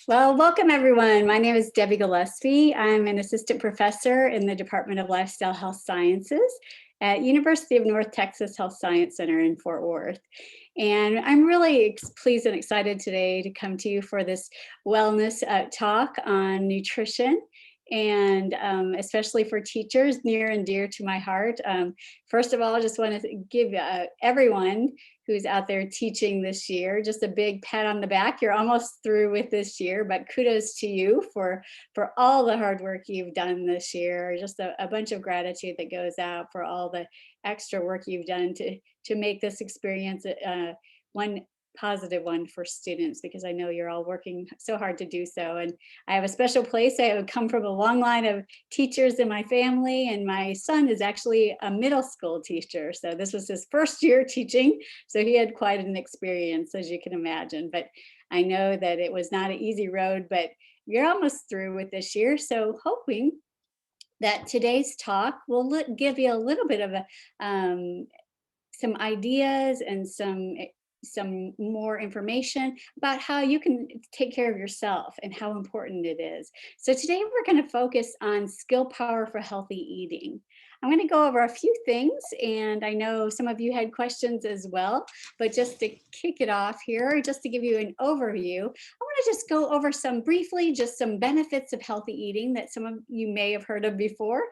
Well, welcome everyone. My name is Debbie Gillespie. I'm an assistant professor in the Department of Lifestyle Health Sciences at University of North Texas Health Science Center in Fort Worth. And I'm really pleased and excited today to come to you for this wellness talk on nutrition, and especially for teachers, near and dear to my heart. First of all, I just want to give everyone who's out there teaching this year just a big pat on the back. You're almost through with this year, but kudos to you for all the hard work you've done this year. Just a bunch of gratitude that goes out for all the extra work you've done to make this experience one positive one for students, because I know you're all working so hard to do so. And I have a special place. I have come from a long line of teachers in my family, and my son is actually a middle school teacher. So this was his first year teaching. So he had quite an experience, as you can imagine. But I know that it was not an easy road, but you're almost through with this year. So hoping that today's talk will give you a little bit of some ideas and some more information about how you can take care of yourself and how important it is. So today we're going to focus on skill power for healthy eating. I'm going to go over a few things, and I know some of you had questions as well, but just to kick it off here, just to give you an overview, I want to just go over just some benefits of healthy eating that some of you may have heard of before.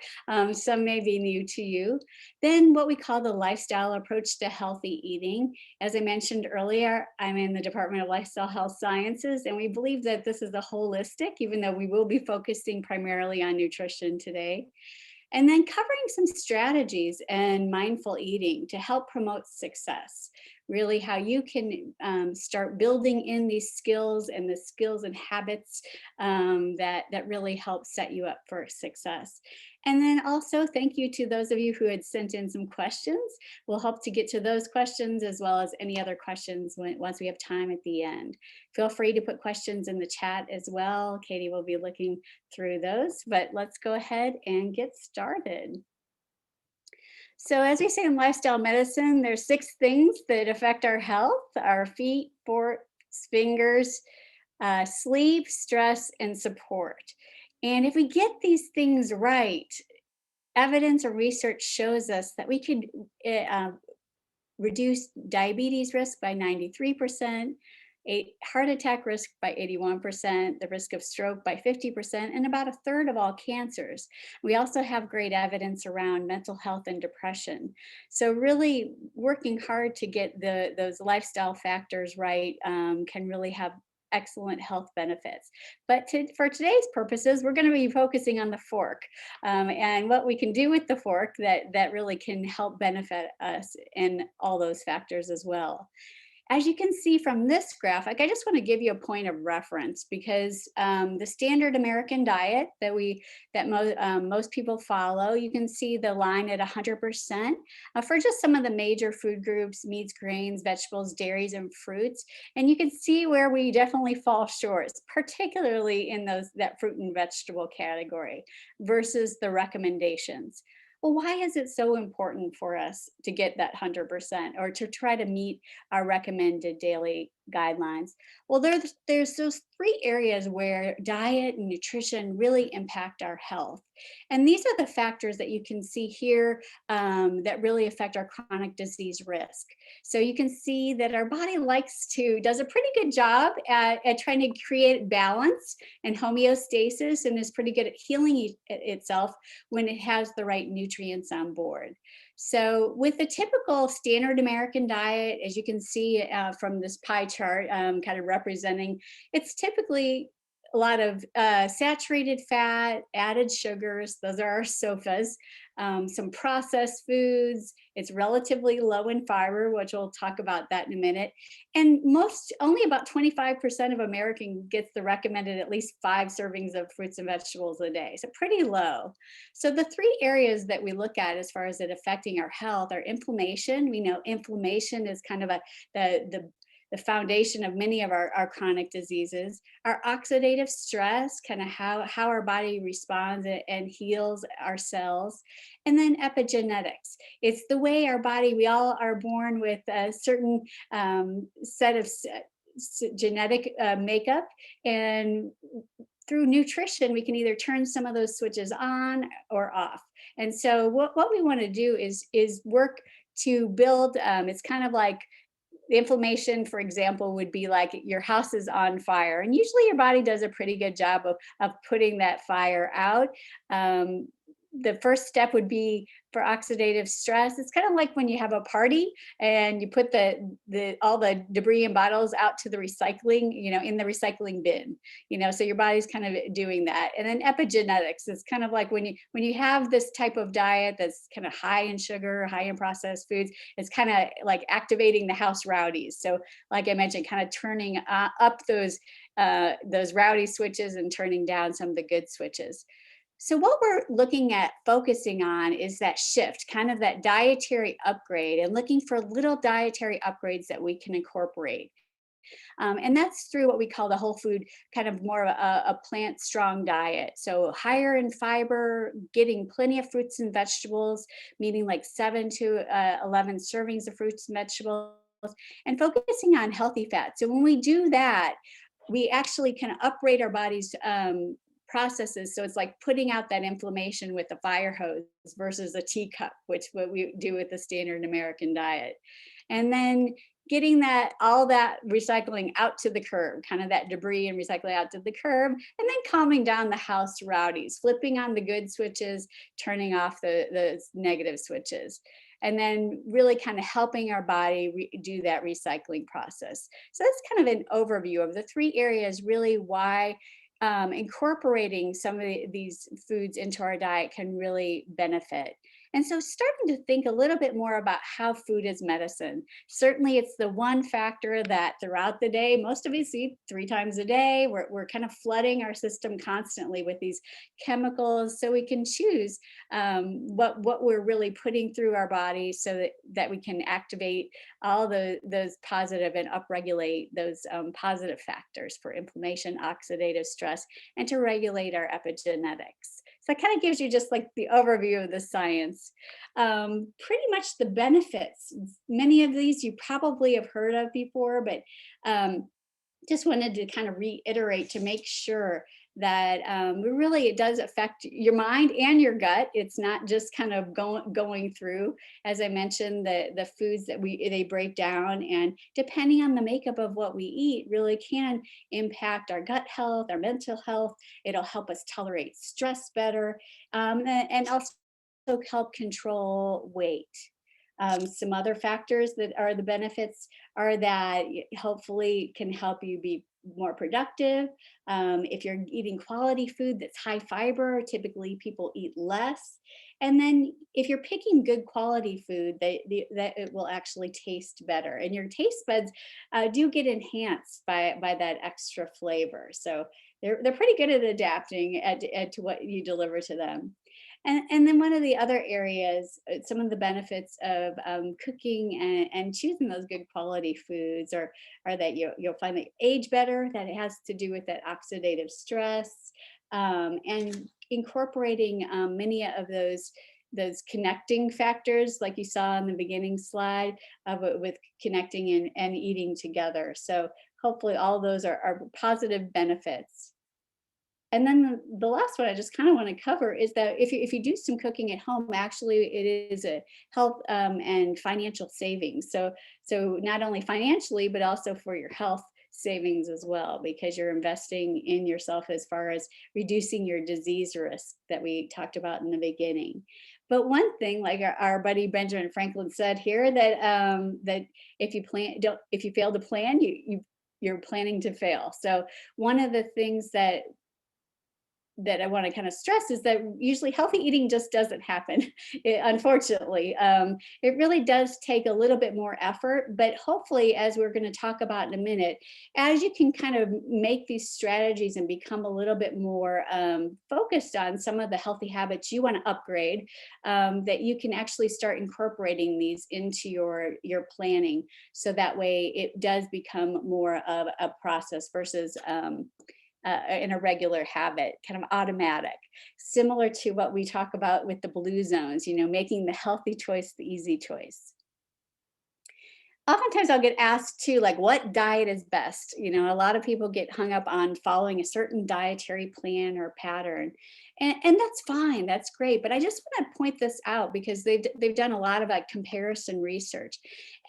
Some may be new to you. Then what we call the lifestyle approach to healthy eating. As I mentioned earlier, I'm in the Department of Lifestyle Health Sciences, and we believe that this is a holistic, even though we will be focusing primarily on nutrition today. And then covering some strategies and mindful eating to help promote success. Really how you can start building in these skills and the skills and habits that really help set you up for success. And then also thank you to those of you who had sent in some questions. We'll hope to get to those questions as well as any other questions once we have time at the end. Feel free to put questions in the chat as well. Katie will be looking through those, but let's go ahead and get started. So as we say in lifestyle medicine, there's 6 things that affect our health: our feet, fingers, sleep, stress, and support. And if we get these things right, evidence or research shows us that we could reduce diabetes risk by 93%, heart attack risk by 81%, the risk of stroke by 50%, and about a third of all cancers. We also have great evidence around mental health and depression. So really working hard to get those lifestyle factors right can really have excellent health benefits. But for today's purposes, we're going to be focusing on the fork and what we can do with the fork that really can help benefit us in all those factors as well. As you can see from this graphic, I just want to give you a point of reference, because the standard American diet that most people follow, you can see the line at 100% for just some of the major food groups: meats, grains, vegetables, dairies, and fruits. And you can see where we definitely fall short, particularly in that fruit and vegetable category versus the recommendations. Well, why is it so important for us to get that 100% or to try to meet our recommended daily guidelines? Well, there's those 3 areas where diet and nutrition really impact our health. And these are the factors that you can see here that really affect our chronic disease risk. So you can see that our body does a pretty good job at trying to create balance and homeostasis, and is pretty good at healing itself when it has the right nutrients on board. So with the typical standard American diet, as you can see from this pie chart kind of representing, it's typically a lot of saturated fat, added sugars, those are our SOFAs, some processed foods. It's relatively low in fiber, which we'll talk about that in a minute. And only about 25% of Americans gets the recommended at least 5 servings of fruits and vegetables a day. So pretty low. So the 3 areas that we look at as far as it affecting our health are inflammation. We know inflammation is kind of the foundation of many of our chronic diseases. Our oxidative stress, kind of how our body responds and heals our cells. And then epigenetics. It's the way our body, we all are born with a certain set of genetic makeup, and through nutrition, we can either turn some of those switches on or off. And so what we want to do is work to build, it's kind of like the inflammation, for example, would be like your house is on fire. And usually your body does a pretty good job of putting that fire out. Um, the first step would be for oxidative stress. It's kind of like when you have a party and you put the all the debris and bottles out to the recycling, in the recycling bin, so your body's kind of doing that. And then epigenetics is kind of like when you have this type of diet that's kind of high in sugar, high in processed foods, it's kind of like activating the house rowdies. So like I mentioned, kind of turning up those rowdy switches and turning down some of the good switches. So what we're looking at focusing on is that shift, kind of that dietary upgrade, and looking for little dietary upgrades that we can incorporate. And that's through what we call the whole food, kind of more of a plant strong diet. So higher in fiber, getting plenty of fruits and vegetables, meaning like 7 to 11 servings of fruits and vegetables, and focusing on healthy fats. So when we do that, we actually can upgrade our body's processes. So it's like putting out that inflammation with a fire hose versus a teacup, which what we do with the standard American diet. And then getting all that recycling out to the curb, kind of that debris and recycling out to the curb, and then calming down the house rowdies, flipping on the good switches, turning off the negative switches, and then really kind of helping our body do that recycling process. So that's kind of an overview of the 3 areas, really why incorporating some of these foods into our diet can really benefit. And so starting to think a little bit more about how food is medicine. Certainly it's the one factor that throughout the day, most of us eat 3 times a day. We're kind of flooding our system constantly with these chemicals, so we can choose what we're really putting through our body so that we can activate all those positive and upregulate those positive factors for inflammation, oxidative stress, and to regulate our epigenetics. So that kind of gives you just like the overview of the science. Pretty much the benefits, many of these you probably have heard of before, but just wanted to kind of reiterate to make sure that it does affect your mind and your gut. It's not just kind of going through, as I mentioned, the foods that they break down, and depending on the makeup of what we eat, really can impact our gut health, our mental health. It'll help us tolerate stress better, and also help control weight. Some other factors that are the benefits are that hopefully can help you be more productive. If you're eating quality food that's high fiber, typically people eat less. And then if you're picking good quality food, that it will actually taste better. And your taste buds do get enhanced by that extra flavor. So they're pretty good at adapting to what you deliver to them. And then one of the other areas, some of the benefits of cooking and choosing those good quality foods are that you'll find that you age better, that it has to do with that oxidative stress, and incorporating many of those connecting factors, like you saw in the beginning slide, with connecting and eating together. So hopefully all those are positive benefits. And then the last one I just kind of want to cover is that if you do some cooking at home, actually it is a health and financial savings. So not only financially, but also for your health savings as well, because you're investing in yourself as far as reducing your disease risk that we talked about in the beginning. But one thing, like our buddy Benjamin Franklin said here, that if you fail to plan, you're planning to fail. So one of the things that I want to kind of stress is that usually healthy eating just doesn't happen. Unfortunately, it really does take a little bit more effort, but hopefully, as we're going to talk about in a minute, as you can kind of make these strategies and become a little bit more focused on some of the healthy habits you want to upgrade, that you can actually start incorporating these into your planning. So that way it does become more of a process versus in a regular habit, kind of automatic, similar to what we talk about with the blue zones, making the healthy choice the easy choice. Oftentimes I'll get asked too, like, what diet is best? You know, a lot of people get hung up on following a certain dietary plan or pattern. And that's fine, that's great. But I just want to point this out because they've done a lot of like comparison research.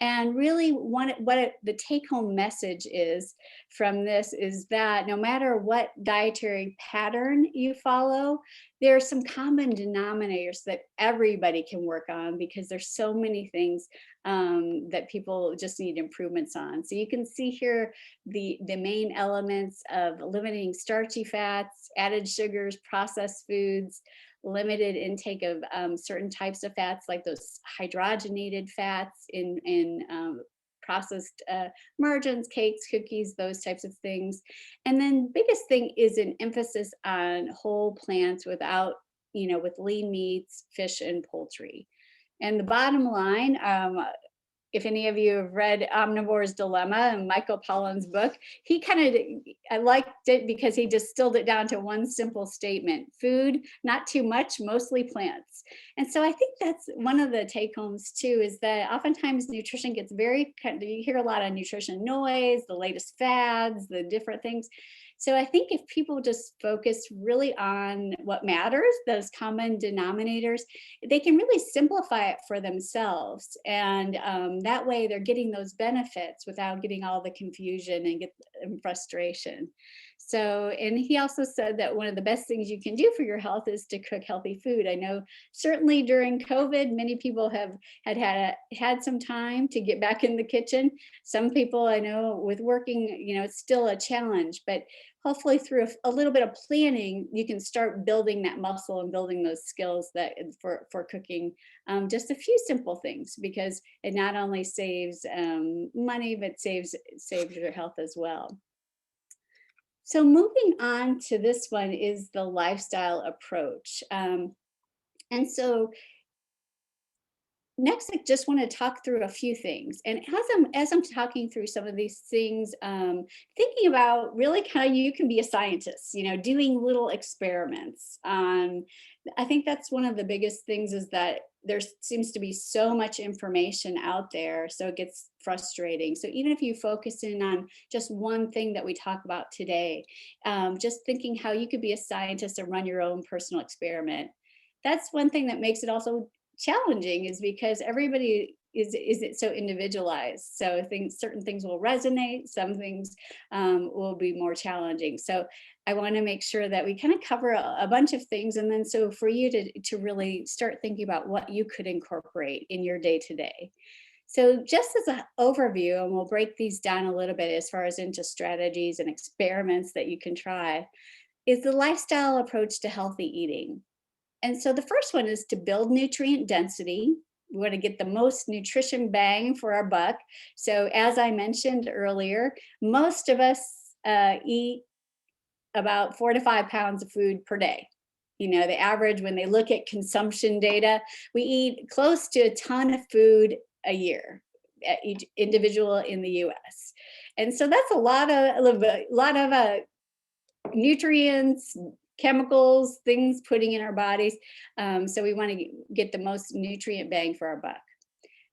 And really the take-home message is from this is that no matter what dietary pattern you follow, there are some common denominators that everybody can work on because there's so many things that people just need improvements on. So you can see here the main elements of eliminating starchy fats, added sugars, processed foods, limited intake of certain types of fats like those hydrogenated fats in processed margarines, cakes, cookies, those types of things. And then biggest thing is an emphasis on whole plants without, with lean meats, fish and poultry. And the bottom line, if any of you have read Omnivores Dilemma and Michael Pollan's book, he I liked it because he distilled it down to one simple statement: food, not too much, mostly plants. And so I think that's one of the take homes too, is that oftentimes nutrition gets you hear a lot of nutrition noise, the latest fads, the different things. So I think if people just focus really on what matters, those common denominators, they can really simplify it for themselves. And that way they're getting those benefits without getting all the confusion and frustration. So, and he also said that one of the best things you can do for your health is to cook healthy food. I know certainly during COVID, many people have had some time to get back in the kitchen. Some people I know with working, it's still a challenge, but hopefully through a little bit of planning, you can start building that muscle and building those skills that for cooking just a few simple things, because it not only saves money, but saves your health as well. So moving on to this one is the lifestyle approach. And so next, I just want to talk through a few things. And as I'm talking through some of these things, thinking about really how you can be a scientist, doing little experiments. I think that's one of the biggest things, is that there seems to be so much information out there, so it gets frustrating. So even if you focus in on just one thing that we talk about today, just thinking how you could be a scientist and run your own personal experiment. That's one thing that makes it also challenging, is because everybody is it so individualized. So certain things will resonate, some things will be more challenging. So I want to make sure that we kind of cover a bunch of things, and then so for you to really start thinking about what you could incorporate in your day to day. So just as an overview, and we'll break these down a little bit as far as into strategies and experiments that you can try, is the lifestyle approach to healthy eating. And so the first one is to build nutrient density. We want to get the most nutrition bang for our buck. So as I mentioned earlier, most of us eat about 4 to 5 pounds of food per day. The average, when they look at consumption data, we eat close to a ton of food a year, each individual in the US. And so that's a lot of nutrients, chemicals, things putting in our bodies. So we want to get the most nutrient bang for our buck.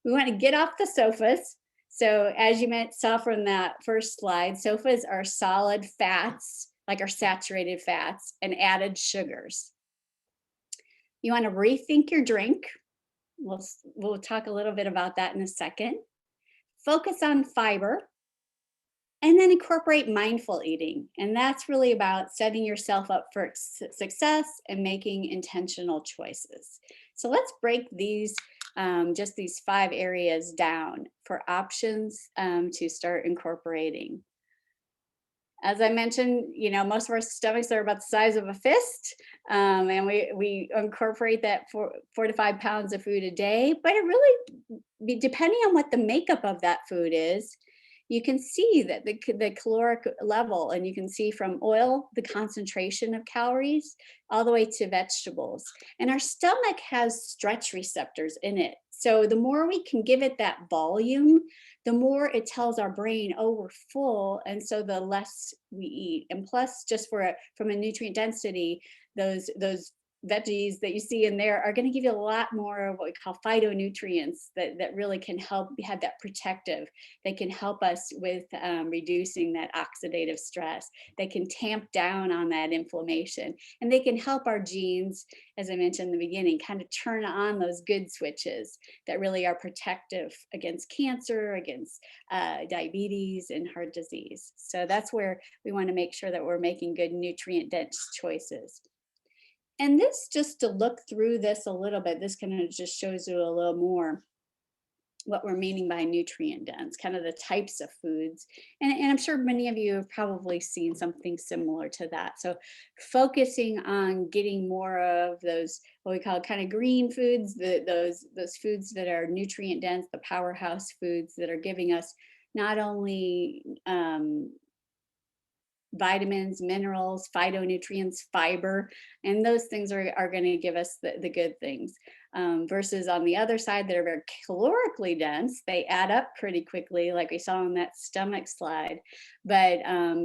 We want to get off the sofas. So as you saw from that first slide, sofas are solid fats, like our saturated fats, and added sugars. You want to rethink your drink. We'll talk a little bit about that in a second. Focus on fiber. And then incorporate mindful eating. And that's really about setting yourself up for success and making intentional choices. So let's break just these 5 areas down for options to start incorporating. As I mentioned, most of our stomachs are about the size of a fist, and we incorporate that 4 to 5 pounds of food a day. But it really, depending on what the makeup of that food is, you can see that the caloric level, and you can see from oil, the concentration of calories, all the way to vegetables. And our stomach has stretch receptors in it. So the more we can give it that volume, the more it tells our brain, oh, we're full. And so the less we eat. And plus, just from a nutrient density, those veggies that you see in there are going to give you a lot more of what we call phytonutrients that really can help have that protective. They can help us with reducing that oxidative stress. They can tamp down on that inflammation, and they can help our genes, as I mentioned in the beginning, kind of turn on those good switches that really are protective against cancer, against diabetes and heart disease. So that's where we want to make sure that we're making good nutrient dense choices. And this, just to look through this a little bit, this kind of just shows you a little more what we're meaning by nutrient dense, kind of the types of foods. And I'm sure many of you have probably seen something similar to that. So focusing on getting more of those, what we call kind of green foods, those foods that are nutrient dense, the powerhouse foods that are giving us not only vitamins, minerals, phytonutrients, fiber, and those things are going to give us the good things. Versus on the other side, that are very calorically dense, they add up pretty quickly, like we saw on that stomach slide, but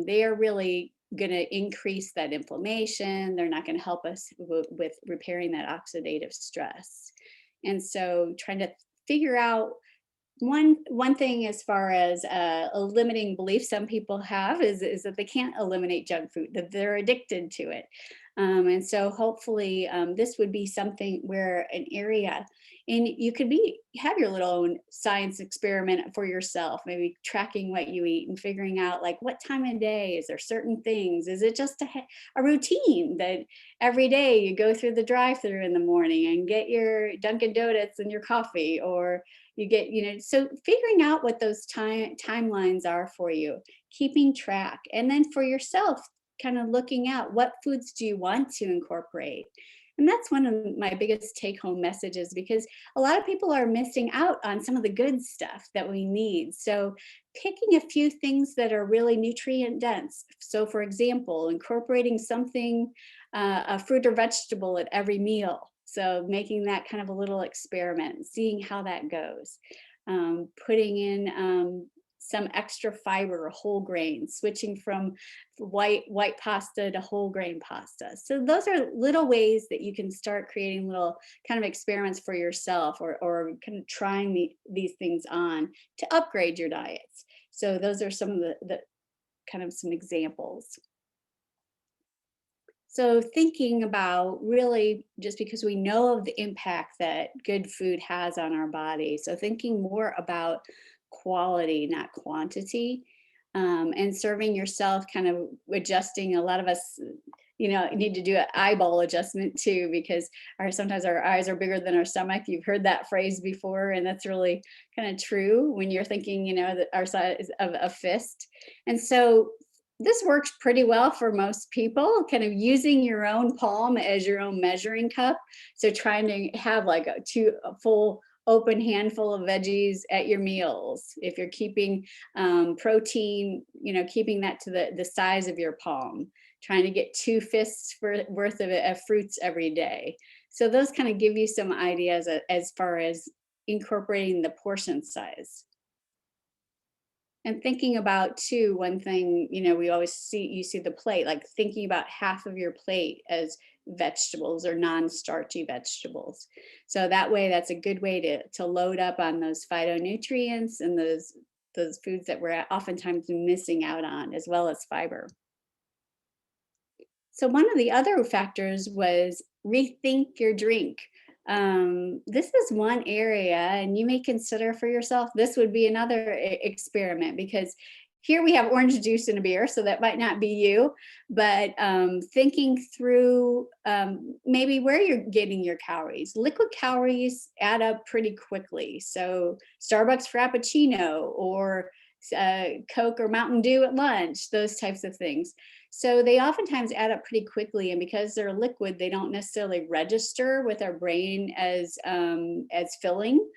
they are really going to increase that inflammation. They're not going to help us with repairing that oxidative stress. And so trying to figure out one thing as far as a limiting belief some people have is that they can't eliminate junk food, that they're addicted to it. And so hopefully this would be something where an area, and you could have your little own science experiment for yourself, maybe tracking what you eat and figuring out like what time of day, is there certain things, is it just a routine that every day you go through the drive-through in the morning and get your Dunkin' Donuts and your coffee, or you get, so figuring out what those timelines are for you, keeping track, and then for yourself, kind of looking at what foods do you want to incorporate. And that's one of my biggest take home messages, because a lot of people are missing out on some of the good stuff that we need. So picking a few things that are really nutrient dense. So for example, incorporating something, a fruit or vegetable at every meal. So making that kind of a little experiment, seeing how that goes. Putting in some extra fiber, whole grains, switching from white pasta to whole grain pasta. So those are little ways that you can start creating little kind of experiments for yourself, or kind of trying these things on to upgrade your diets. So those are some of the kind of some examples. So thinking about, really, just because we know of the impact that good food has on our body, so thinking more about quality, not quantity, and serving yourself, kind of adjusting. A lot of us, need to do an eyeball adjustment too, because sometimes our eyes are bigger than our stomach. You've heard that phrase before, and that's really kind of true when you're thinking, that our size of a fist. And so this works pretty well for most people, kind of using your own palm as your own measuring cup. So trying to have like a full open handful of veggies at your meals. If you're keeping protein, keeping that to the size of your palm, trying to get 2 fists worth of fruits every day. So those kind of give you some ideas as far as incorporating the portion size. And thinking about too, one thing, we always you see the plate, like thinking about half of your plate as vegetables or non-starchy vegetables. So that way, that's a good way to load up on those phytonutrients and those foods that we're oftentimes missing out on, as well as fiber. So one of the other factors was rethink your drink. This is one area, and you may consider for yourself, this would be another experiment, because here we have orange juice in a beer, so that might not be you, but thinking through maybe where you're getting your calories. Liquid calories add up pretty quickly. So Starbucks Frappuccino, or Coke or Mountain Dew at lunch, those types of things. So they oftentimes add up pretty quickly, and because they're liquid, they don't necessarily register with our brain as filling.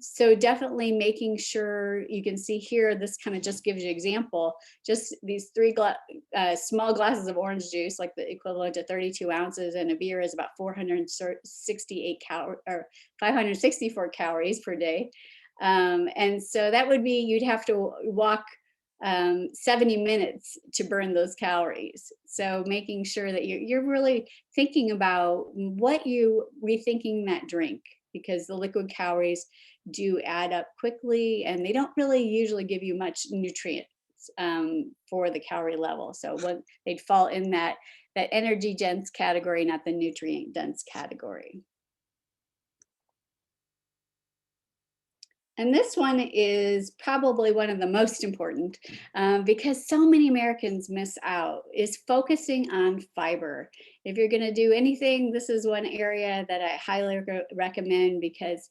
So definitely making sure, you can see here, this kind of just gives you an example, just these small glasses of orange juice, like the equivalent to 32 ounces, and a beer is about 468 or 564 calories per day. And so that would be, you'd have to walk 70 minutes to burn those calories. So making sure that you're really thinking about what you rethinking that drink, because the liquid calories do add up quickly and they don't really usually give you much nutrients for the calorie level. So what they'd fall in that energy dense category, not the nutrient dense category. And this one is probably one of the most important because so many Americans miss out, is focusing on fiber. If you're going to do anything, this is one area that I highly recommend, because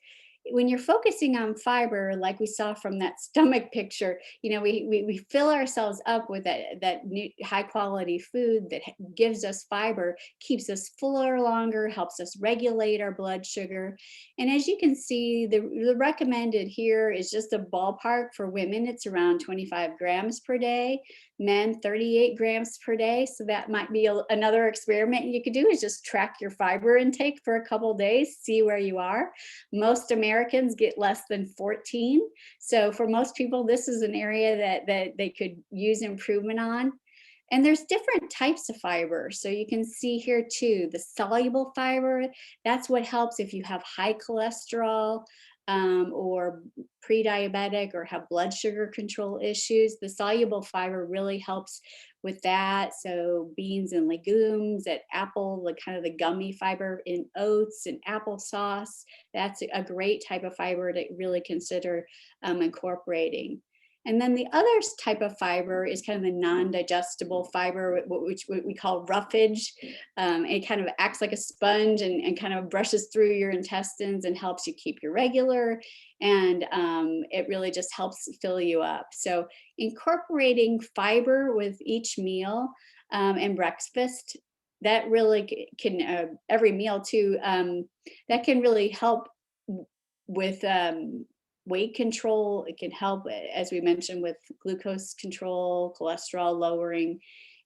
when you're focusing on fiber, like we saw from that stomach picture, we fill ourselves up with that high quality food that gives us fiber, keeps us fuller longer, helps us regulate our blood sugar. And as you can see, the recommended here is just a ballpark. For women, it's around 25 grams per day, men 38 grams per day. So that might be another experiment you could do, is just track your fiber intake for a couple days, see where you are. Most Americans get less than 14. So for most people, this is an area that they could use improvement on. And there's different types of fiber. So you can see here too, the soluble fiber, that's what helps if you have high cholesterol or pre-diabetic or have blood sugar control issues. The soluble fiber really helps with that. So beans and legumes, at apple, the kind of the gummy fiber in oats and applesauce, that's a great type of fiber to really consider incorporating. And then the other type of fiber is kind of the non-digestible fiber, which we call roughage. It kind of acts like a sponge and kind of brushes through your intestines and helps you keep you regular. And it really just helps fill you up. So incorporating fiber with each meal and breakfast, that really can, every meal too, that can really help with weight control. It can help, as we mentioned, with glucose control, cholesterol lowering,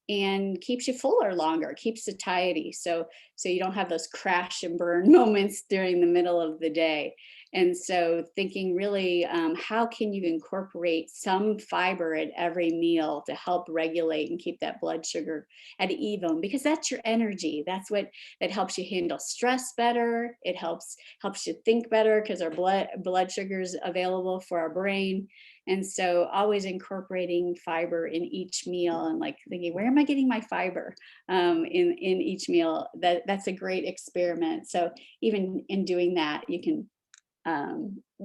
and keeps you fuller longer, keeps satiety. So you don't have those crash and burn moments during the middle of the day. And so thinking really, how can you incorporate some fiber at every meal to help regulate and keep that blood sugar at even, because that's your energy. That's what that helps you handle stress better. It helps you think better, because our blood sugar is available for our brain. And so always incorporating fiber in each meal, and like thinking, where am I getting my fiber in each meal? That's a great experiment. So even in doing that, you can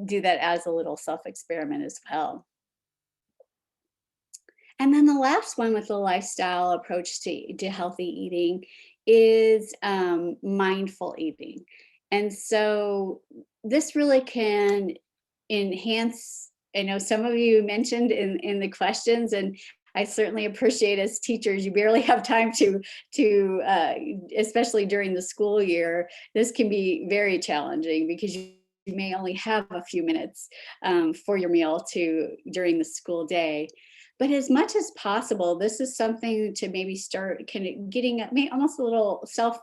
do that as a little self-experiment as well. And then the last one with the lifestyle approach to healthy eating is mindful eating. And so this really can enhance, I know some of you mentioned in the questions, and I certainly appreciate, as teachers, you barely have time especially during the school year, this can be very challenging, because you may only have a few minutes for your meal during the school day. But as much as possible, this is something to maybe start kind of getting almost a little self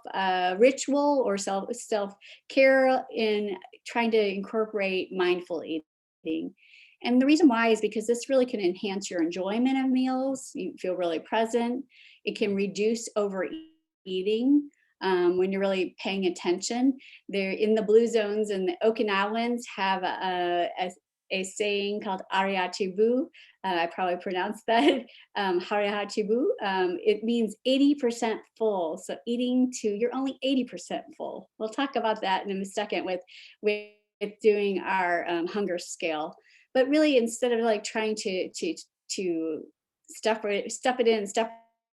ritual or self care in trying to incorporate mindful eating. And the reason why is because this really can enhance your enjoyment of meals. You feel really present. It can reduce overeating when you're really paying attention. They're in the blue zones, and the Okinawans have a saying called Ariatibu. I probably pronounced that Hariatibu. It means 80% full. So eating to, you're only 80% full. We'll talk about that in a second with doing our hunger scale. But really, instead of like trying to stuff it in, stuff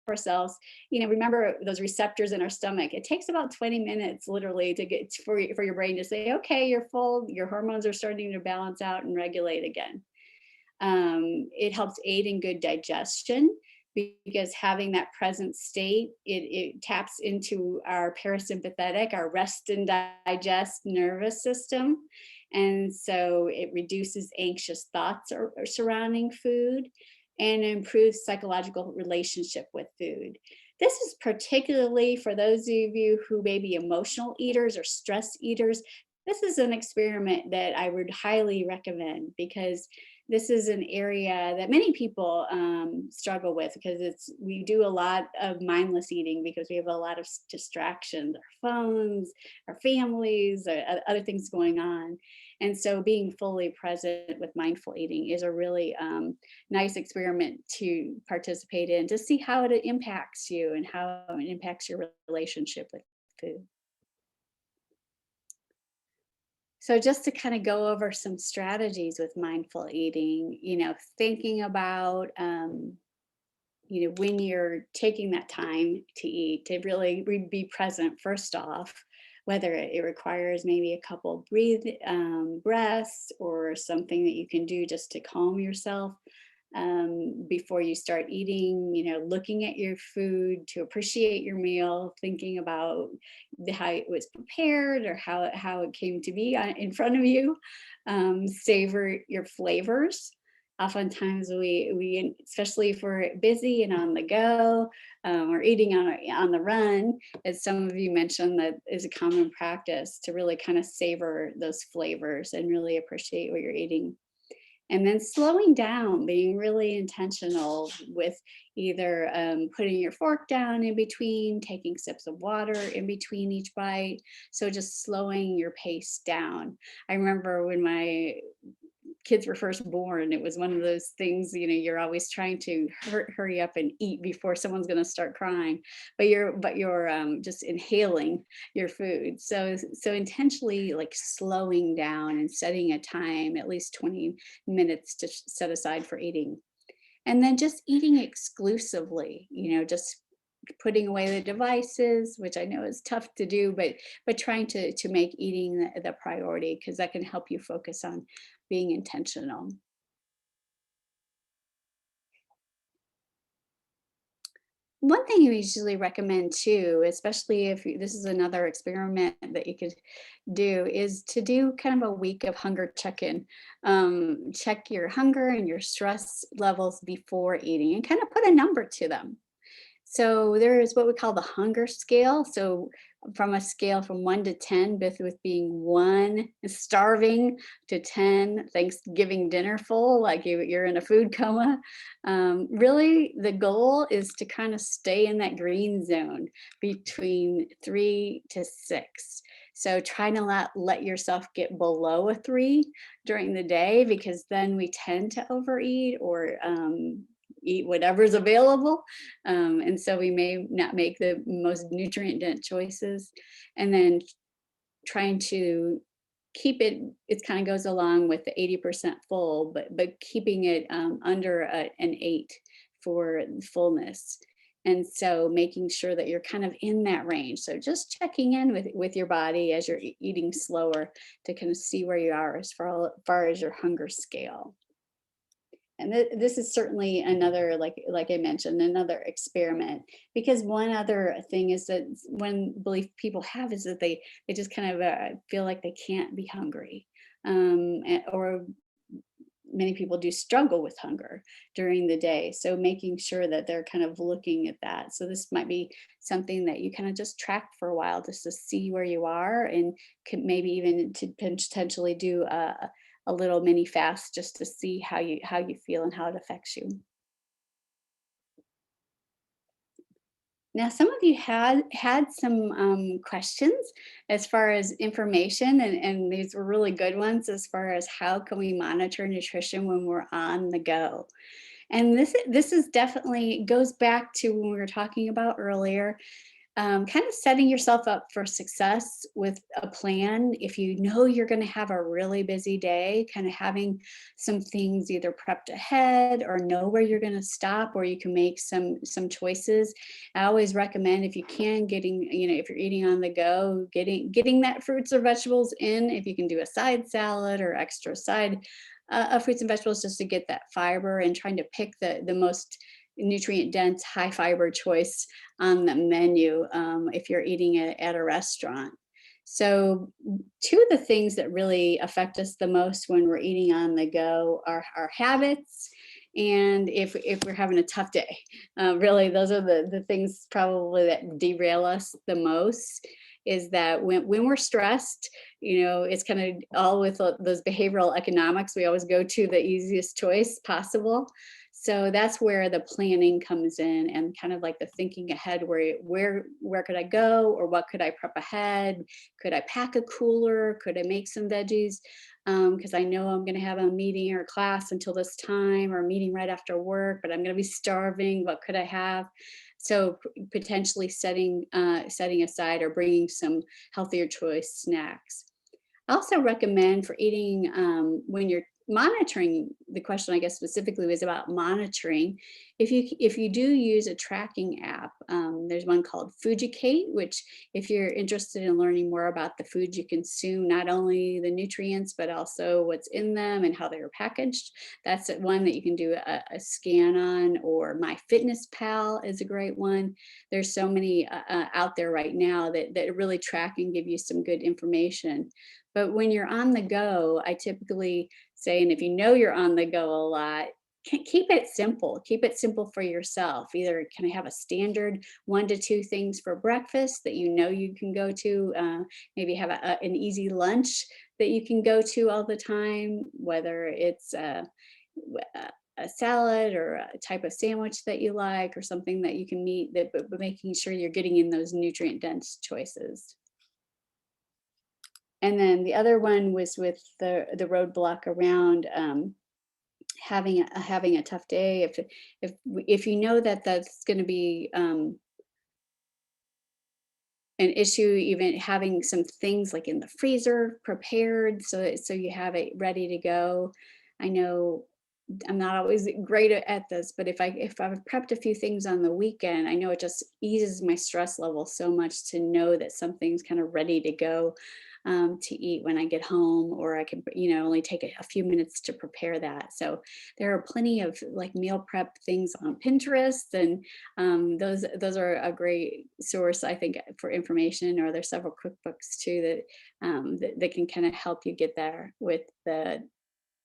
ourselves, remember those receptors in our stomach. It takes about 20 minutes literally to get for your brain to say, okay, you're full, your hormones are starting to balance out and regulate again. It helps aid in good digestion, because having that present state, it taps into our parasympathetic, our rest and digest nervous system. And so it reduces anxious thoughts surrounding food, and improves psychological relationship with food. This is particularly for those of you who may be emotional eaters or stress eaters. This is an experiment that I would highly recommend, because this is an area that many people struggle with because we do a lot of mindless eating because we have a lot of distractions, our phones, our families, other things going on. And so being fully present with mindful eating is a really nice experiment to participate in to see how it impacts you and how it impacts your relationship with food. So just to kind of go over some strategies with mindful eating, thinking about, when you're taking that time to eat, to really be present first off, whether it requires maybe a couple breaths or something that you can do just to calm yourself before you start eating, looking at your food to appreciate your meal, thinking about how it was prepared or how it came to be in front of you. Savor your flavors. Oftentimes we especially if we're busy and on the go, or eating on the run, as some of you mentioned, that is a common practice to really kind of savor those flavors and really appreciate what you're eating. And then slowing down, being really intentional with either putting your fork down in between, taking sips of water in between each bite. So just slowing your pace down. I remember when my kids were first born, it was one of those things, you're always trying to hurry up and eat before someone's going to start crying, but you're just inhaling your food. So intentionally like slowing down and setting a time, at least 20 minutes to set aside for eating. And then just eating exclusively, just putting away the devices, which I know is tough to do, but trying to make eating the priority, because that can help you focus on being intentional. One thing we usually recommend too, especially if this is another experiment that you could do, is to do kind of a week of hunger check-in. Check your hunger and your stress levels before eating and kind of put a number to them. So there is what we call the hunger scale. So from a scale from 1 to 10, with being 1 starving to 10 Thanksgiving dinner full, like you're in a food coma. Really, the goal is to kind of stay in that green zone between 3 to 6. So try to not let yourself get below a 3 during the day, because then we tend to overeat or eat whatever's available. And so we may not make the most nutrient dense choices. And then trying to keep it kind of goes along with the 80% full, but keeping it under an 8 for fullness. And so making sure that you're kind of in that range. So just checking in with your body as you're eating slower to kind of see where you are as far as your hunger scale. And this is certainly another, like I mentioned, another experiment, because one other thing is that one belief people have is that they just kind of feel like they can't be hungry, or many people do struggle with hunger during the day. So making sure that they're kind of looking at that. So this might be something that you kind of just track for a while, just to see where you are, and could maybe even to potentially do a little mini fast just to see how you feel and how it affects you. Now, some of you had some questions as far as information, and these were really good ones as far as how can we monitor nutrition when we're on the go. And this is definitely goes back to when we were talking about earlier, kind of setting yourself up for success with a plan. If you know you're going to have a really busy day, kind of having some things either prepped ahead or know where you're going to stop, or you can make some choices. I always recommend, if you can, if you're eating on the go, getting that fruits or vegetables in. If you can do a side salad or extra side of fruits and vegetables, just to get that fiber, and trying to pick the most nutrient dense, high fiber choice on the menu if you're eating at a restaurant. So two of the things that really affect us the most when we're eating on the go are our habits, and if we're having a tough day. Really, those are the things probably that derail us the most. is that when we're stressed, it's kind of all with those behavioral economics. We always go to the easiest choice possible. So that's where the planning comes in, and kind of like the thinking ahead, where could I go, or what could I prep ahead? Could I pack a cooler? Could I make some veggies? Because I know I'm going to have a meeting or class until this time, or a meeting right after work, but I'm going to be starving. What could I have? So potentially setting aside or bringing some healthier choice snacks. I also recommend for eating, when you're monitoring. The question, I guess, specifically was about monitoring. If you do use a tracking app, there's one called Fujicate, which, if you're interested in learning more about the foods you consume, not only the nutrients but also what's in them and how they are packaged, that's one that you can do a scan on. Or MyFitnessPal is a great one. There's so many out there right now that really track and give you some good information. But when you're on the go, I typically say, and if you know you're on the go a lot, keep it simple. Keep it simple for yourself. Either can I have a standard 1 to 2 things for breakfast that you can go to, maybe have an easy lunch that you can go to all the time, whether it's a salad or a type of sandwich that you like, or something that you can meet, but making sure you're getting in those nutrient dense choices. And then the other one was with the roadblock around, having a tough day. If you know that that's going to be an issue, even having some things like in the freezer prepared, so you have it ready to go. I know I'm not always great at this, but if I've prepped a few things on the weekend, I know it just eases my stress level so much to know that something's kind of ready to go, to eat when I get home, or I can, only take a few minutes to prepare that. So there are plenty of like meal prep things on Pinterest, and those are a great source, I think, for information. Or there's several cookbooks too that can kind of help you get there with the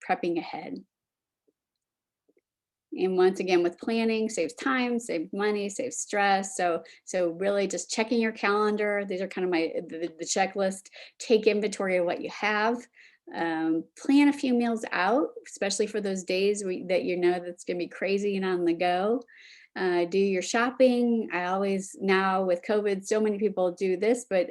prepping ahead. And once again, with planning, saves time, saves money, saves stress. So really just checking your calendar. These are kind of the checklist. Take inventory of what you have. Plan a few meals out, especially for those days that that's going to be crazy and on the go. Do your shopping. I always, now with COVID, so many people do this, but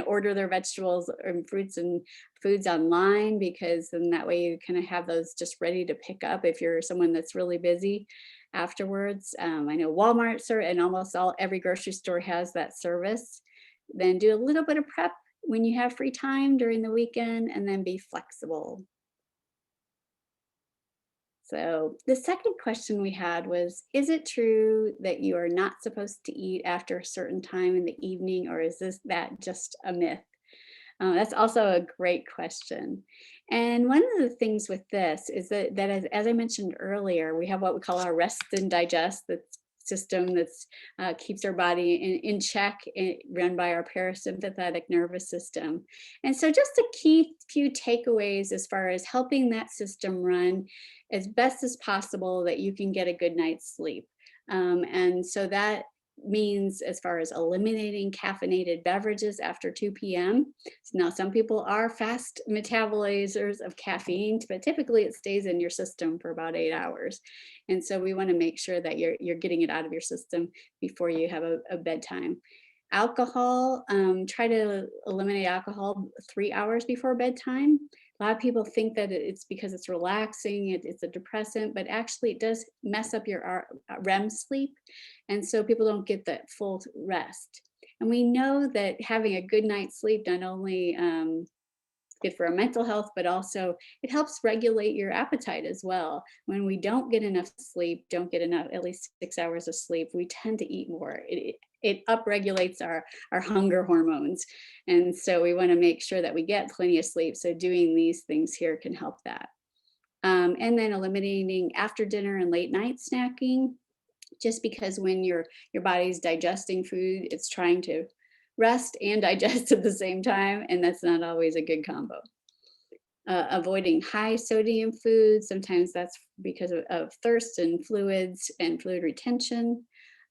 order their vegetables and fruits and foods online, because then that way you kind of have those just ready to pick up if you're someone that's really busy afterwards. I know Walmart and almost every grocery store has that service. Then do a little bit of prep when you have free time during the weekend, and then be flexible. So the second question we had was, is it true that you are not supposed to eat after a certain time in the evening, or is that just a myth? That's also a great question. And one of the things with this is that as I mentioned earlier, we have what we call our rest and digest, that system that's keeps our body in check, run by our parasympathetic nervous system. And so just a few takeaways as far as helping that system run as best as possible, that you can get a good night's sleep. And so that means, as far as eliminating caffeinated beverages after 2 p.m. Now, some people are fast metabolizers of caffeine, but typically it stays in your system for about 8 hours. And so we want to make sure that you're getting it out of your system before you have a bedtime. Alcohol, try to eliminate alcohol 3 hours before bedtime. A lot of people think that it's because it's relaxing, it's a depressant, but actually it does mess up your REM sleep. And so people don't get that full rest. And we know that having a good night's sleep not only good for our mental health, but also it helps regulate your appetite as well. When we don't get enough sleep, don't get enough, at least 6 hours of sleep, we tend to eat more. It upregulates our hunger hormones. And so we want to make sure that we get plenty of sleep. So doing these things here can help that. And then eliminating after dinner and late night snacking, just because when your body's digesting food, it's trying to rest and digest at the same time, and that's not always a good combo. Avoiding high sodium foods, sometimes that's because of thirst and fluids and fluid retention,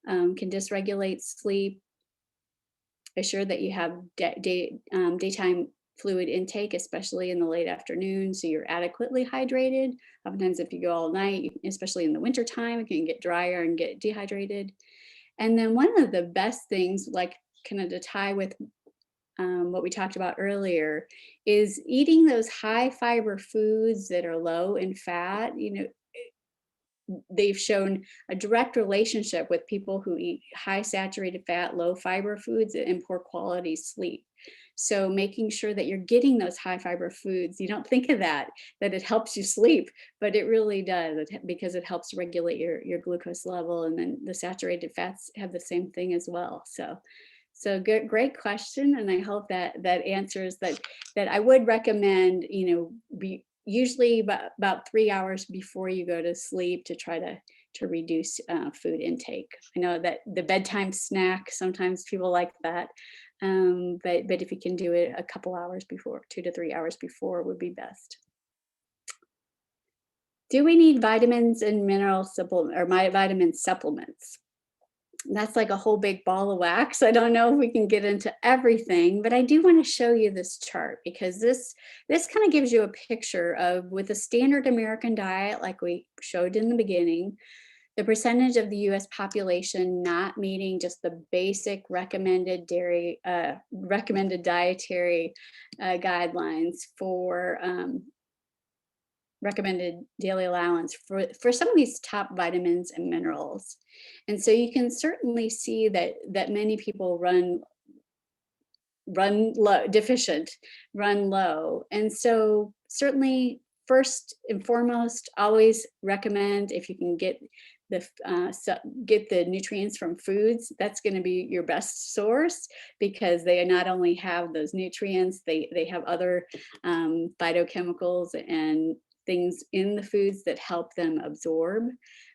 can dysregulate sleep. Assure that you have daytime fluid intake, especially in the late afternoon, so you're adequately hydrated. Oftentimes, if you go all night, especially in the wintertime, it can get drier and get dehydrated. And then one of the best things, like kind of to tie with what we talked about earlier, is eating those high fiber foods that are low in fat. They've shown a direct relationship with people who eat high saturated fat, low fiber foods and poor quality sleep. So making sure that you're getting those high fiber foods, you don't think of that it helps you sleep, but it really does, because it helps regulate your glucose level, and then the saturated fats have the same thing as well. So good, great question, and I hope that answers that. That I would recommend, usually about 3 hours before you go to sleep to try to reduce food intake. I know that the bedtime snack, sometimes people like that, but if you can do it a couple hours before, 2 to 3 hours before, would be best. Do we need vitamins and mineral supplement, or my vitamin supplements? That's like a whole big ball of wax. I don't know if we can get into everything, but I do want to show you this chart, because this kind of gives you a picture of, with a standard American diet like we showed in the beginning, the percentage of the US population not meeting just the basic recommended dietary guidelines for recommended daily allowance for some of these top vitamins and minerals. And so you can certainly see that many people run low, deficient, run low. And so certainly, first and foremost, always recommend, if you can get the nutrients from foods, that's going to be your best source, because they not only have those nutrients, they have other phytochemicals and things in the foods that help them absorb.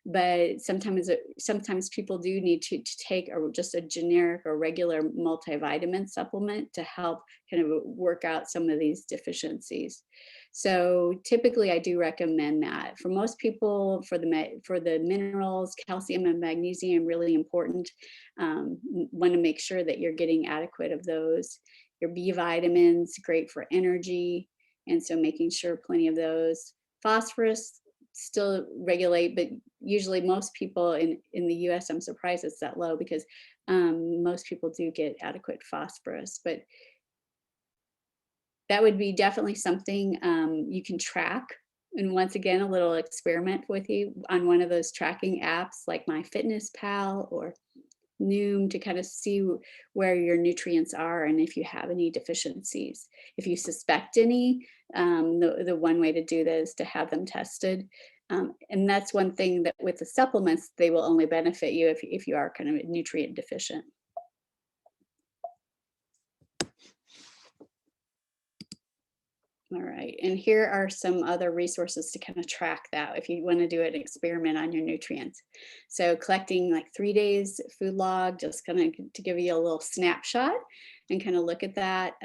But sometimes people do need to take just a generic or regular multivitamin supplement to help kind of work out some of these deficiencies. So typically I do recommend that. For most people, for the minerals, calcium and magnesium, really important. Want to make sure that you're getting adequate of those. Your B vitamins, great for energy, and so making sure plenty of those. Phosphorus, still regulate, but usually most people in the US, I'm surprised it's that low, because most people do get adequate phosphorus. But that would be definitely something you can track. And once again, a little experiment with you on one of those tracking apps like MyFitnessPal or Noom, to kind of see where your nutrients are and if you have any deficiencies. If you suspect any, the one way to do that is to have them tested. And that's one thing that with the supplements, they will only benefit you if you are kind of nutrient deficient. All right, and here are some other resources to kind of track that if you want to do an experiment on your nutrients. So collecting like 3 days food log, just kind of to give you a little snapshot and kind of look at that.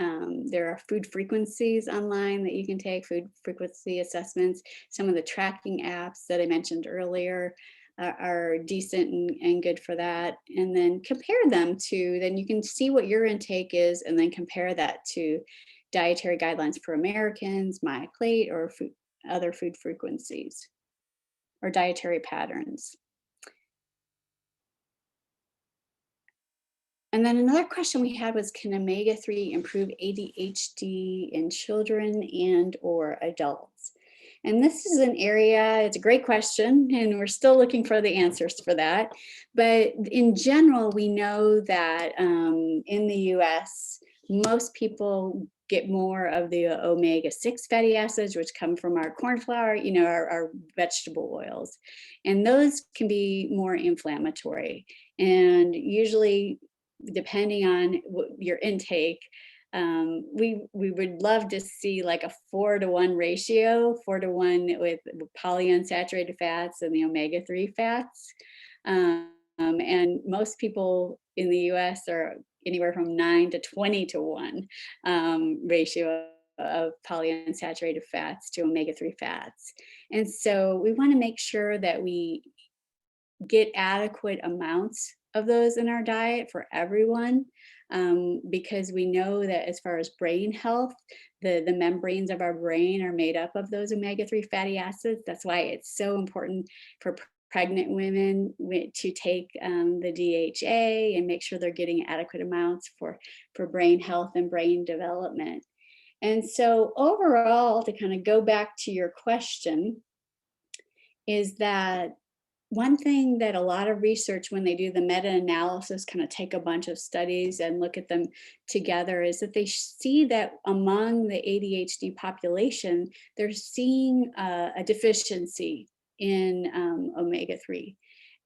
There are food frequencies online that you can take, food frequency assessments. Some of the tracking apps that I mentioned earlier are decent and good for that. And then compare them to, then you can see what your intake is and then compare that to dietary guidelines for Americans, My Plate, or other food frequencies or dietary patterns. And then another question we had was, can omega-3 improve ADHD in children and or adults? And this is an area, it's a great question, and we're still looking for the answers for that. But in general, we know that in the US, most people get more of the omega-6 fatty acids, which come from our corn flour, our vegetable oils. And those can be more inflammatory. And usually, depending on your intake, we would love to see like a 4-to-1 ratio, 4-to-1 with polyunsaturated fats and the omega-3 fats. And most people in the US are anywhere from 9 to 20-to-1 ratio of polyunsaturated fats to omega-3 fats. And so we want to make sure that we get adequate amounts of those in our diet for everyone, because we know that as far as brain health, the membranes of our brain are made up of those omega-3 fatty acids. That's why it's so important for pregnant women to take the DHA and make sure they're getting adequate amounts for brain health and brain development. And so overall, to kind of go back to your question, is that one thing that a lot of research, when they do the meta-analysis, kind of take a bunch of studies and look at them together, is that they see that among the ADHD population, they're seeing a deficiency in omega-3.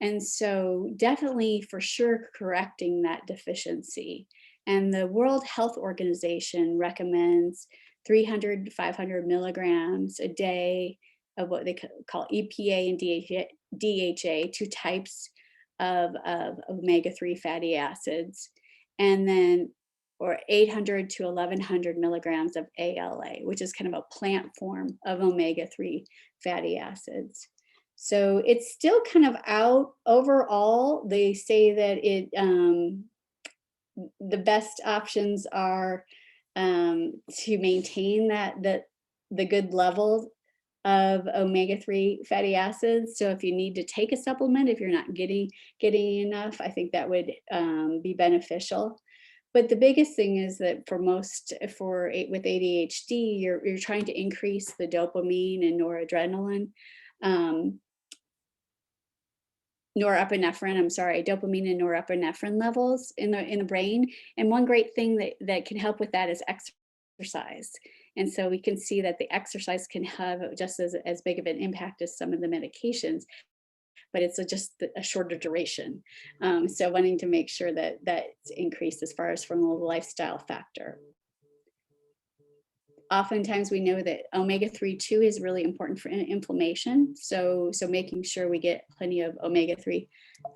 And so definitely for sure correcting that deficiency. And the World Health Organization recommends 300 to 500 milligrams a day of what they call EPA and DHA, two types of omega-3 fatty acids, and then or 800 to 1100 milligrams of ALA, which is kind of a plant form of omega-3 fatty acids. So it's still kind of out overall. They say that the best options are to maintain the good levels of omega-3 fatty acids. So if you need to take a supplement, if you're not getting enough, I think that would be beneficial. But the biggest thing is that with ADHD, you're trying to increase the dopamine and noradrenaline. Norepinephrine, I'm sorry, dopamine and norepinephrine levels in the brain. And one great thing that can help with that is exercise. And so we can see that the exercise can have just as big of an impact as some of the medications, but it's just a shorter duration. So wanting to make sure that that's increased as far as from a lifestyle factor. Oftentimes we know that omega-3 too is really important for inflammation. So making sure we get plenty of omega-3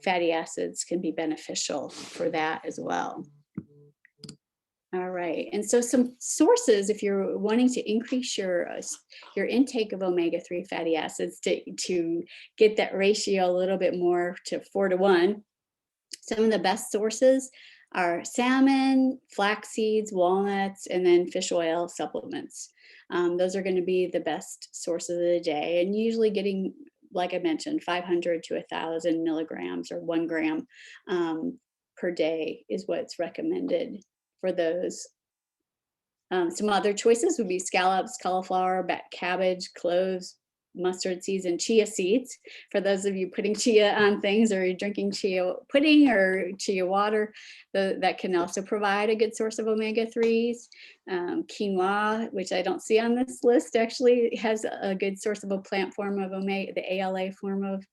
fatty acids can be beneficial for that as well. All right, and so some sources, if you're wanting to increase your intake of omega-3 fatty acids to get that ratio a little bit more to 4-to-1, some of the best sources are salmon, flax seeds, walnuts, and then fish oil supplements. Those are going to be the best sources of the day, and usually getting, like I mentioned, 500 to 1,000 milligrams or 1 gram per day is what's recommended for those. Some other choices would be scallops, cauliflower, cabbage, cloves, mustard seeds, and chia seeds. For those of you putting chia on things, or you're drinking chia pudding or chia water, that can also provide a good source of omega-3s. Quinoa, which I don't see on this list, actually has a good source of a plant form of the ALA form of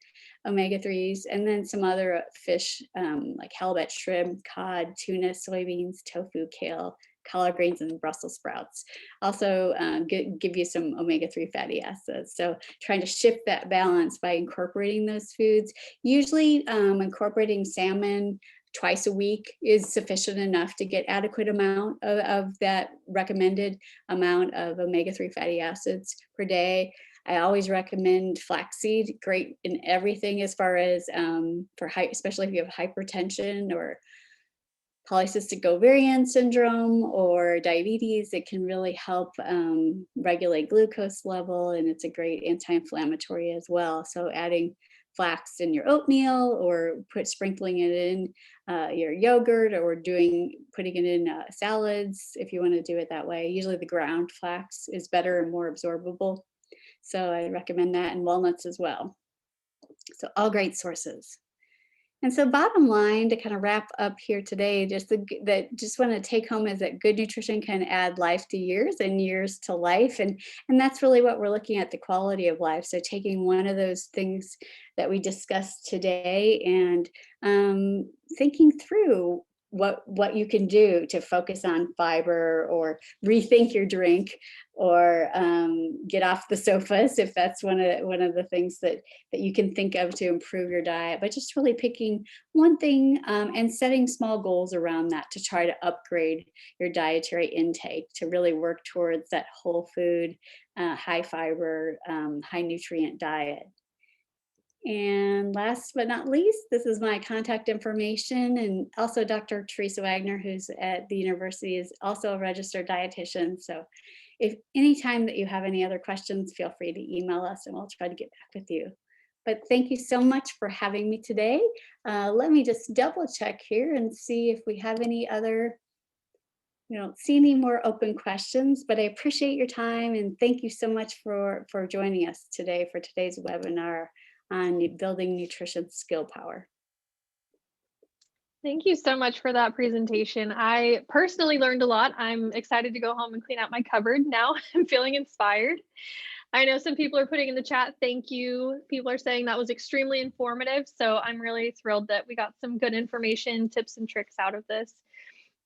omega-3s, and then some other fish like halibut, shrimp, cod, tuna, soybeans, tofu, kale, collard greens, and Brussels sprouts also give you some omega-3 fatty acids. So trying to shift that balance by incorporating those foods. Usually incorporating salmon twice a week is sufficient enough to get adequate amount of that recommended amount of omega-3 fatty acids per day. I always recommend flaxseed, great in everything as far as especially if you have hypertension or polycystic ovarian syndrome or diabetes. It can really help regulate glucose level, and it's a great anti-inflammatory as well. So adding flax in your oatmeal, or sprinkling it in your yogurt, or putting it in salads if you want to do it that way. Usually the ground flax is better and more absorbable. So I recommend that, and walnuts as well. So all great sources. And so bottom line, to kind of wrap up here today, just want to take home is that good nutrition can add life to years and years to life. And that's really what we're looking at, the quality of life. So taking one of those things that we discussed today and thinking through what you can do to focus on fiber, or rethink your drink, or get off the sofas if that's one of the things that you can think of to improve your diet. But just really picking one thing and setting small goals around that to try to upgrade your dietary intake, to really work towards that whole food, high fiber, high nutrient diet. And last but not least, this is my contact information, and also Dr. Teresa Wagner, who's at the university, is also a registered dietitian. So if anytime that you have any other questions, feel free to email us and we'll try to get back with you. But thank you so much for having me today. Let me just double check here and see if we have any other, see any more open questions, but I appreciate your time and thank you so much for joining us today for today's webinar on building nutrition skill power. Thank you so much for that presentation. I personally learned a lot. I'm excited to go home and clean out my cupboard now. I'm feeling inspired. I know some people are putting in the chat, thank you. People are saying that was extremely informative. So I'm really thrilled that we got some good information, tips and tricks out of this.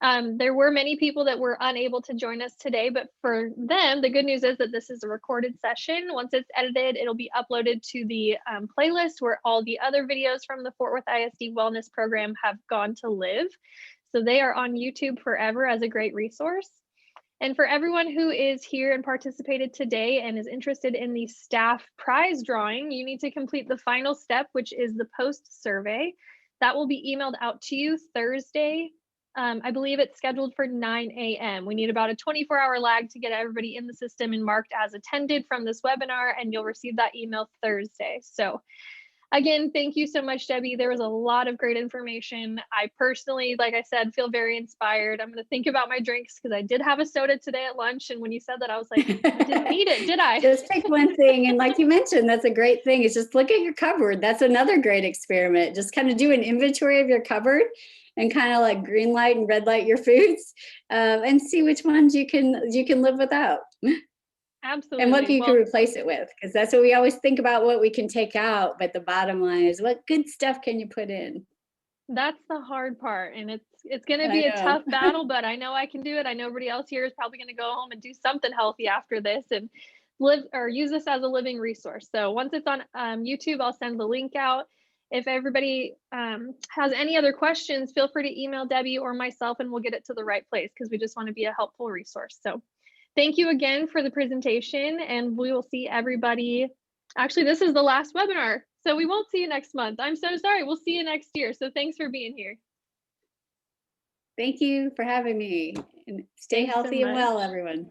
There were many people that were unable to join us today, but for them, the good news is that this is a recorded session. Once it's edited, it'll be uploaded to the playlist where all the other videos from the Fort Worth ISD Wellness Program have gone to live. So they are on YouTube forever as a great resource. And for everyone who is here and participated today and is interested in the staff prize drawing, you need to complete the final step, which is the post survey. That will be emailed out to you Thursday. I believe it's scheduled for 9 a.m. We need about a 24-hour lag to get everybody in the system and marked as attended from this webinar, and you'll receive that email Thursday. So again, thank you so much, Debbie. There was a lot of great information. I personally, like I said, feel very inspired. I'm going to think about my drinks because I did have a soda today at lunch. And when you said that, I was like, I didn't need it, did I? Just pick one thing. And like you mentioned, that's a great thing. Is just look at your cupboard. That's another great experiment. Just kind of do an inventory of your cupboard and kind of like green light and red light your foods and see which ones you can live without. Absolutely. And what you can replace it with, because that's what we always think about, what we can take out, but the bottom line is what good stuff can you put in? That's the hard part, and it's going to be a tough battle, but I know I can do it. I know everybody else here is probably going to go home and do something healthy after this and live or use this as a living resource. So once it's on YouTube, I'll send the link out. If everybody has any other questions, feel free to email Debbie or myself and we'll get it to the right place because we just want to be a helpful resource. So thank you again for the presentation, and we will see everybody. Actually, this is the last webinar, so we won't see you next month. I'm so sorry. We'll see you next year. So thanks for being here. Thank you for having me, and stay healthy and well, everyone.